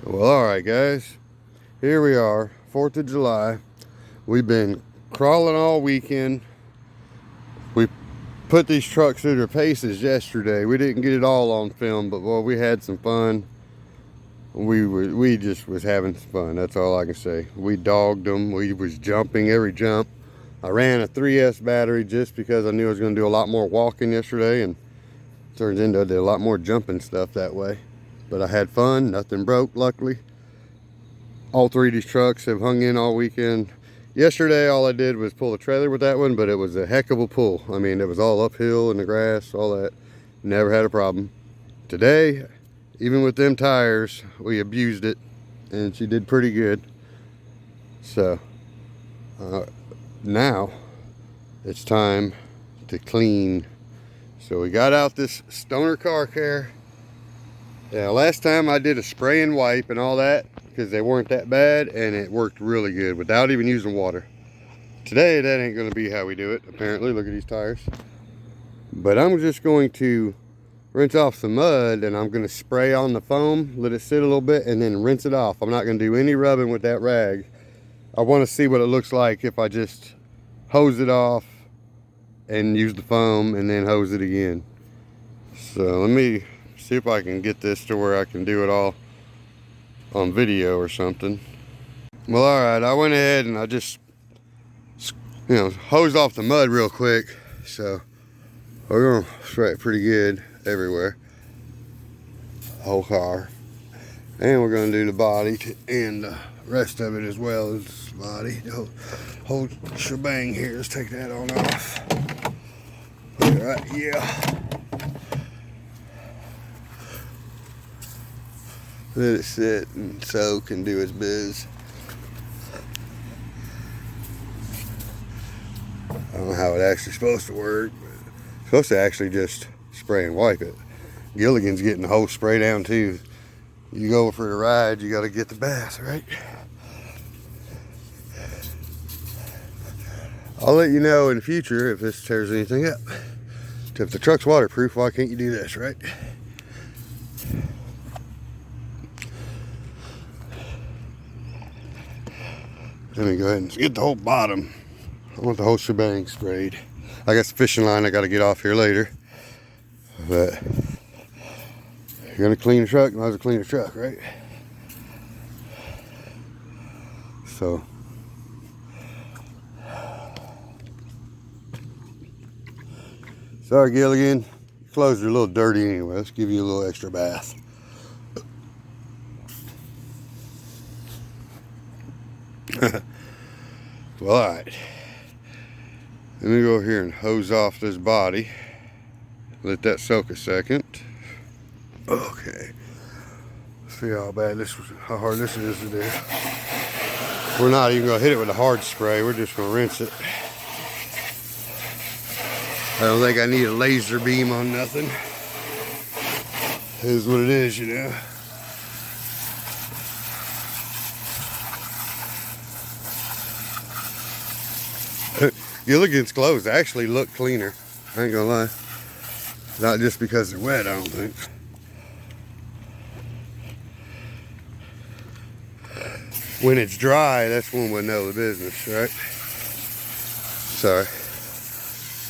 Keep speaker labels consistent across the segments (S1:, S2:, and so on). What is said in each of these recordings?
S1: Well, alright guys, here we are, 4th of July. We've been crawling all weekend. We put these trucks through their paces yesterday. We didn't get it all on film, but boy, we had some fun. We just was having some fun, that's all I can say. We dogged them, we was jumping every jump. I ran a 3S battery just because I knew I was going to do a lot more walking yesterday, and turns into I did a lot more jumping stuff that way. But I had fun, nothing broke, luckily. All three of these trucks have hung in all weekend. Yesterday, all I did was pull the trailer with that one, but it was a heck of a pull. I mean, it was all uphill in the grass, all that. Never had a problem. Today, even with them tires, we abused it, and she did pretty good. So, now, it's time to clean. So we got out this Stoner car care. Yeah, last time I did a spray and wipe and all that because they weren't that bad, and it worked really good without even using water. Today, that ain't going to be how we do it, apparently. Look at these tires. But I'm just going to rinse off the mud, and I'm going to spray on the foam, let it sit a little bit, and then rinse it off. I'm not going to do any rubbing with that rag. I want to see what it looks like if I just hose it off and use the foam and then hose it again. So let me see if I can get this to where I can do it all on video or something. Well, alright, I went ahead and I just, hosed off the mud real quick. So we're gonna spray it pretty good everywhere, whole car, and we're gonna do the body and the rest of it as well as the body. The whole shebang here. Let's take that on off. Alright, yeah. Let it sit and soak and do its biz. I don't know how it actually supposed to work, but it's supposed to actually just spray and wipe it. Gilligan's getting the whole spray down too. You go for the ride, you gotta get the bath, right? I'll let you know in the future if this tears anything up. If the truck's waterproof, why can't you do this, right? Let me go ahead and get the whole bottom. I want the whole shebang sprayed. I got the fishing line I got to get off here later. But you're going to clean the truck, might as well clean the truck, right? So sorry, Gilligan. Your clothes are a little dirty anyway. Let's give you a little extra bath. Well, alright. Let me go here and hose off this body. Let that soak a second. Okay. See how bad how hard this is to do. We're not even gonna hit it with a hard spray. We're just gonna rinse it. I don't think I need a laser beam on nothing. It is what it is, you know. Gilligan's clothes actually look cleaner. I ain't gonna lie. Not just because they're wet, I don't think. When it's dry, that's when we'll know the business, right? Sorry.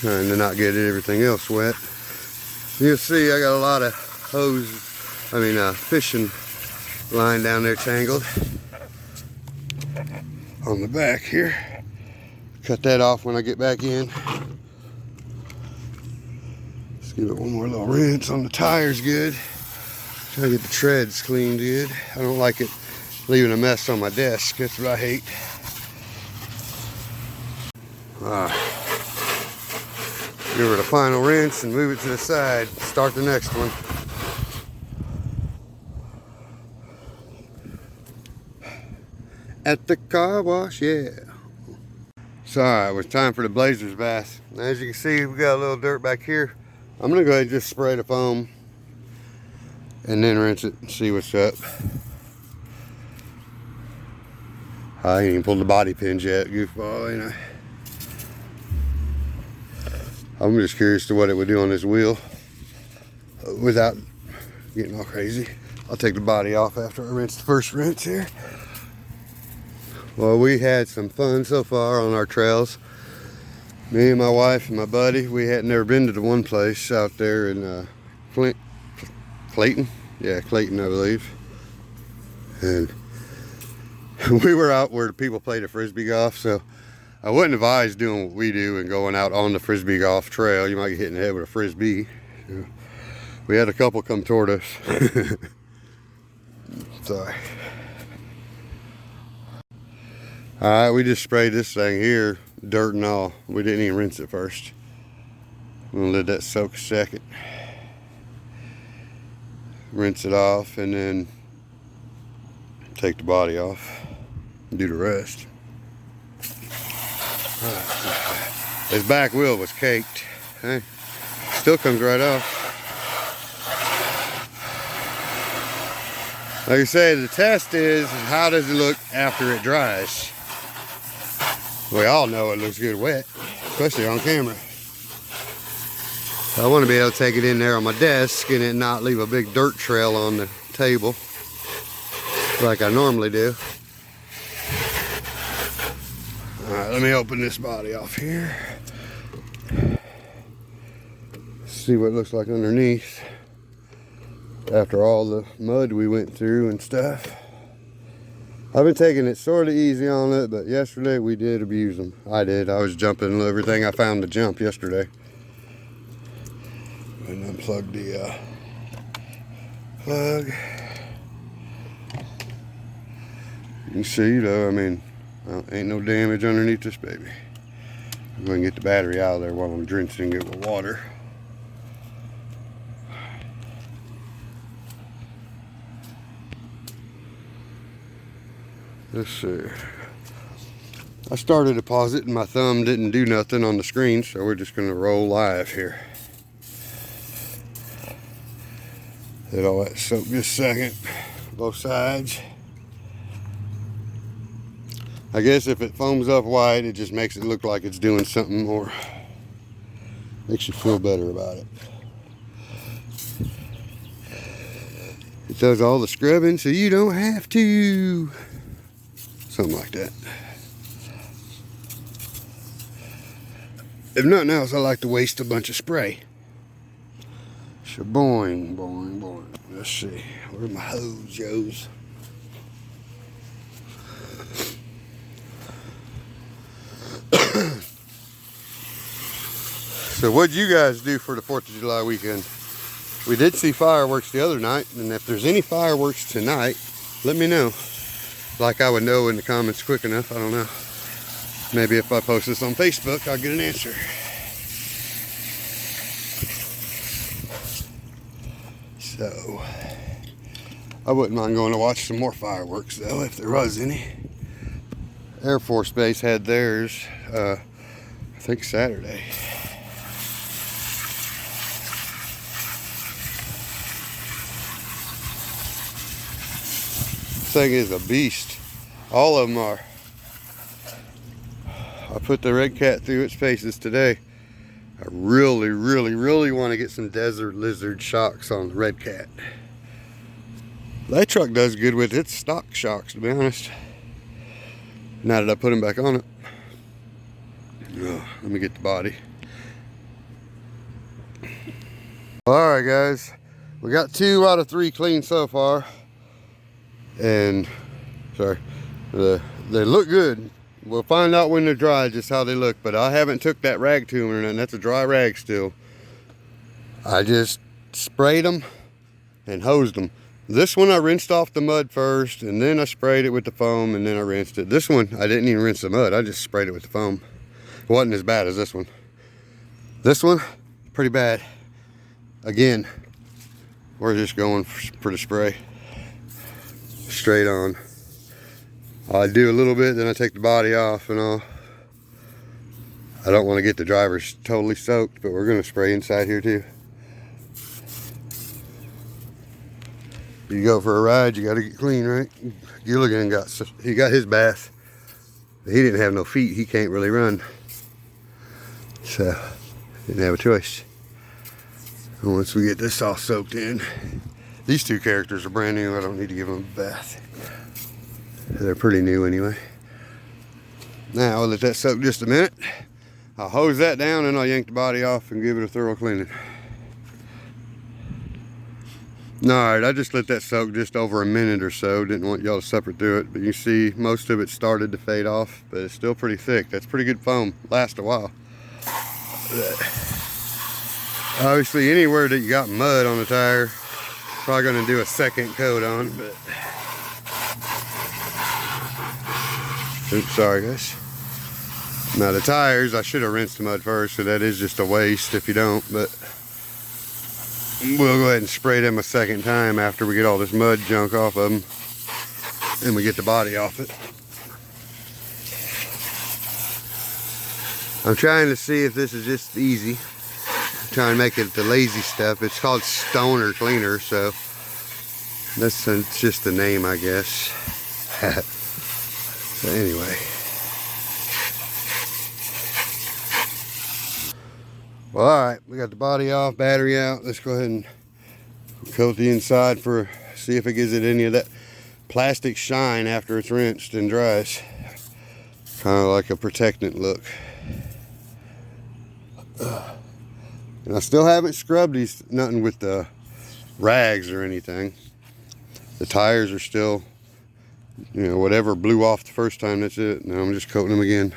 S1: Trying to not get everything else wet. You'll see I got a lot of fishing line down there tangled on the back here. Cut that off when I get back in. Let's give it one more little rinse on the tires good. Try to get the treads cleaned good. I don't like it leaving a mess on my desk. That's what I hate. Give it a final rinse and move it to the side. Start the next one. At the car wash, yeah. So, alright, it's time for the Blazers bath. As you can see, we got a little dirt back here. I'm gonna go ahead and just spray the foam and then rinse it and see what's up. I ain't even pulled the body pins yet, goofball, ain't I? I'm just curious to what it would do on this wheel without getting all crazy. I'll take the body off after I rinse the first rinse here. Well, we had some fun so far on our trails. Me and my wife and my buddy, we had never been to the one place out there in Clayton. Yeah, Clayton, I believe. And we were out where the people play the frisbee golf, so I wouldn't advise doing what we do and going out on the frisbee golf trail. You might get hit in the head with a frisbee. So we had a couple come toward us. Sorry. Alright, we just sprayed this thing here, dirt and all. We didn't even rinse it first. I'm gonna let that soak a second. Rinse it off and then take the body off and do the rest. Right. His back wheel was caked. Hey, still comes right off. Like I say, the test is how does it look after it dries? We all know it looks good wet, especially on camera. I want to be able to take it in there on my desk and it not leave a big dirt trail on the table like I normally do. Alright, let me open this body off here. See what it looks like underneath after all the mud we went through and stuff. I've been taking it sort of easy on it, but yesterday we did abuse them. I did. I was jumping everything I found to jump yesterday. And unplug the plug. You can see though, I mean, ain't no damage underneath this baby. I'm going to get the battery out of there while I'm drenching it with water. Let's see. I started a deposit and my thumb didn't do nothing on the screen, so we're just going to roll live here. Let all that soak just a second, both sides. I guess if it foams up white, it just makes it look like it's doing something more. Makes you feel better about it. It does all the scrubbing so you don't have to. Something like that. If nothing else, I like to waste a bunch of spray. Shaboing, boing, boing. Let's see. Where my hose goes. So what'd you guys do for the 4th of July weekend? We did see fireworks the other night, and if there's any fireworks tonight, let me know. Like I would know in the comments quick enough, I don't know. Maybe if I post this on Facebook, I'll get an answer. So, I wouldn't mind going to watch some more fireworks though, if there was any. Air Force Base had theirs, I think Saturday. This thing is a beast. All of them are. I put the Red Cat through its paces today. I really, really, really want to get some Desert Lizard shocks on the Red Cat. That truck does good with its stock shocks, to be honest. Now that I put them back on it. Oh, let me get the body. Alright guys, we got 2 out of 3 clean so far. And, sorry, they look good. We'll find out when they're dry just how they look, but I haven't took that rag to them or nothing. That's a dry rag still. I just sprayed them and hosed them. This one I rinsed off the mud first, and then I sprayed it with the foam, and then I rinsed it. This one, I didn't even rinse the mud. I just sprayed it with the foam. It wasn't as bad as this one. This one, pretty bad. Again, we're just going for the spray. Straight on. I do a little bit, then I take the body off and all. I don't want to get the drivers totally soaked, but we're going to spray inside here too. You go for a ride, you got to get clean, right? Gilligan got his bath. He didn't have no feet. He can't really run. So, didn't have a choice. And once we get this all soaked in, These two characters are brand new. I don't need to give them a bath. They're pretty new anyway. Now I'll let that soak just a minute. I'll hose that down and I'll yank the body off and give it a thorough cleaning. Alright, I just let that soak just over a minute or so. Didn't want y'all to suffer through it, but you see most of it started to fade off, but it's still pretty thick. That's pretty good foam. Lasts a while. Obviously, anywhere that you got mud on the tire, probably going to do a second coat on, but oops, sorry guys. Now the tires, I should have rinsed the mud first, so that is just a waste if you don't, but we'll go ahead and spray them a second time after we get all this mud junk off of them and we get the body off it. I'm trying to see if this is just easy. I'm trying to make it the lazy stuff. It's called Stoner Cleaner, so that's just the name, I guess. So anyway. Well, alright, we got the body off, battery out. Let's go ahead and coat the inside for, see if it gives it any of that plastic shine after it's rinsed and dries. Kind of like a protectant look. And I still haven't scrubbed these, nothing with the rags or anything. The tires are still, you know, whatever blew off the first time, that's it. Now I'm just coating them again.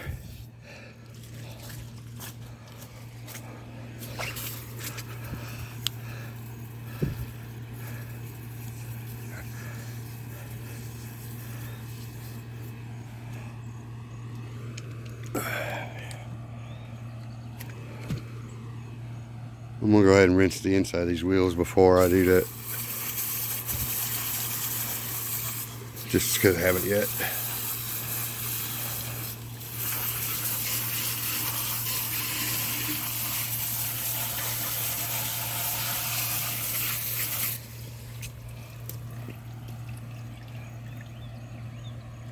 S1: I'm gonna go ahead and rinse the inside of these wheels before I do that. Just because I haven't yet.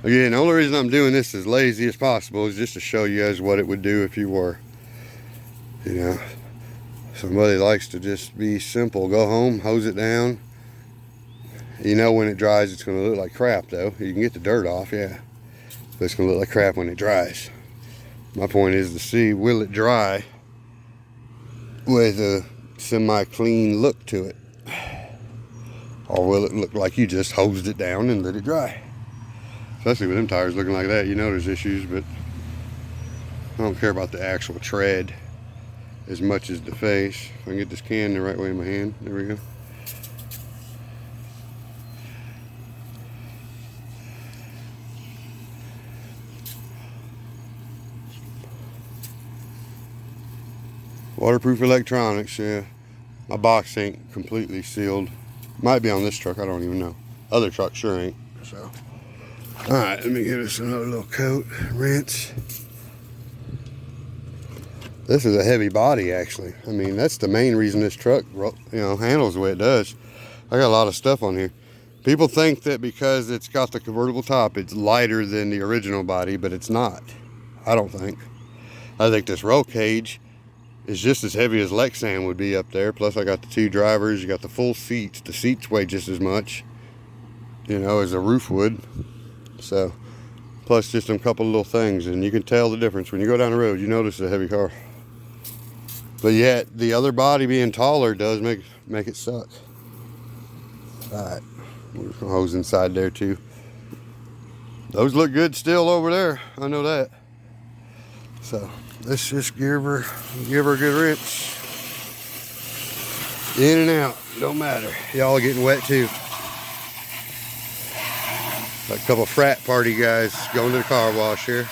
S1: Again, the only reason I'm doing this as lazy as possible is just to show you guys what it would do if you were, you know, somebody likes to just be simple. Go home, hose it down. You know when it dries it's going to look like crap though. You can get the dirt off, yeah. But it's going to look like crap when it dries. My point is to see, will it dry with a semi-clean look to it? Or will it look like you just hosed it down and let it dry? Especially with them tires looking like that, you know there's issues, but I don't care about the actual tread as much as the face. If I can get this can the right way in my hand, there we go. Waterproof electronics, yeah. My box ain't completely sealed. Might be on this truck, I don't even know. Other truck sure ain't, so. All right, let me give this another little coat, rinse. This is a heavy body, actually. I mean, that's the main reason this truck, you know, handles the way it does. I got a lot of stuff on here. People think that because it's got the convertible top, it's lighter than the original body, but it's not. I don't think. I think this roll cage is just as heavy as Lexan would be up there. Plus, I got the two drivers. You got the full seats. The seats weigh just as much, you know, as a roof would. So, plus just a couple of little things, and you can tell the difference when you go down the road. You notice it's a heavy car. But yet, the other body being taller does make it suck. Alright, we're just gonna hose inside there too. Those look good still over there, I know that. So, let's just give her a good rinse. In and out, don't matter. Y'all getting wet too. Like a couple frat party guys going to the car wash here.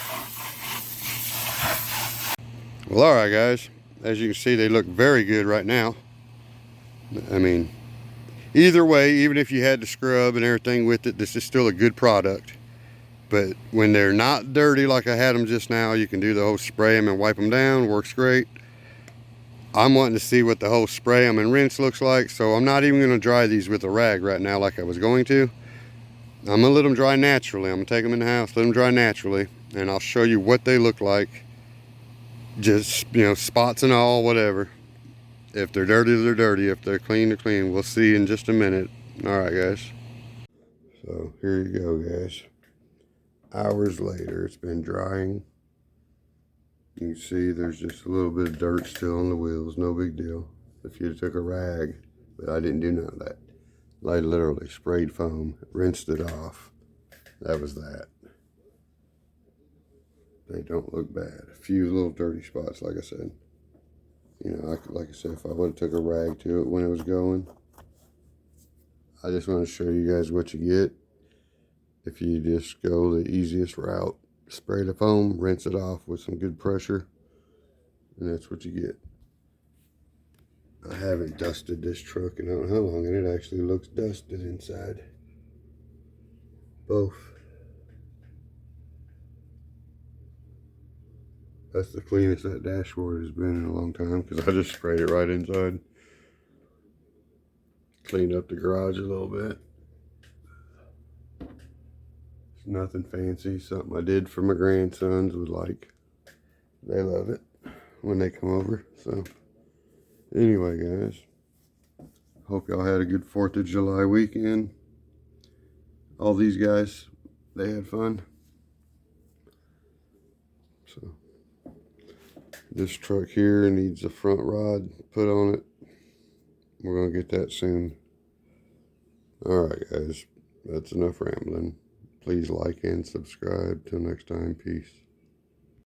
S1: Well, alright guys. As you can see, they look very good right now. I mean, either way, even if you had to scrub and everything with it, this is still a good product. But when they're not dirty like I had them just now, you can do the whole spray them and wipe them down. Works great. I'm wanting to see what the whole spray them and rinse looks like, so I'm not even going to dry these with a rag right now like I was going to. I'm going to let them dry naturally. I'm going to take them in the house, let them dry naturally, and I'll show you what they look like. Just, you know, spots and all, whatever. If they're dirty, they're dirty. If they're clean, they're clean. We'll see in just a minute All right, guys. So here you go, guys. Hours later, it's been drying. You can see there's just a little bit of dirt still on the wheels. No big deal. If you took a rag, but I didn't do none of that. I literally sprayed foam, rinsed it off. That was that. They don't look bad. A few little dirty spots, like I said. You know, like I said, if I would have took a rag to it when it was going. I just want to show you guys what you get if you just go the easiest route. Spray the foam, rinse it off with some good pressure, and that's what you get. I haven't dusted this truck in I don't know how long, and it actually looks dusted inside. Both. That's the cleanest that dashboard has been in a long time because I just sprayed it right inside. Cleaned up the garage a little bit. It's nothing fancy, something I did for my grandsons would like. They love it when they come over. So anyway, guys, hope y'all had a good 4th of July weekend. All these guys, they had fun. So this truck here needs a front rod put on it. We're gonna get that soon. All right, guys, that's enough rambling. Please like and subscribe. Till next time, peace.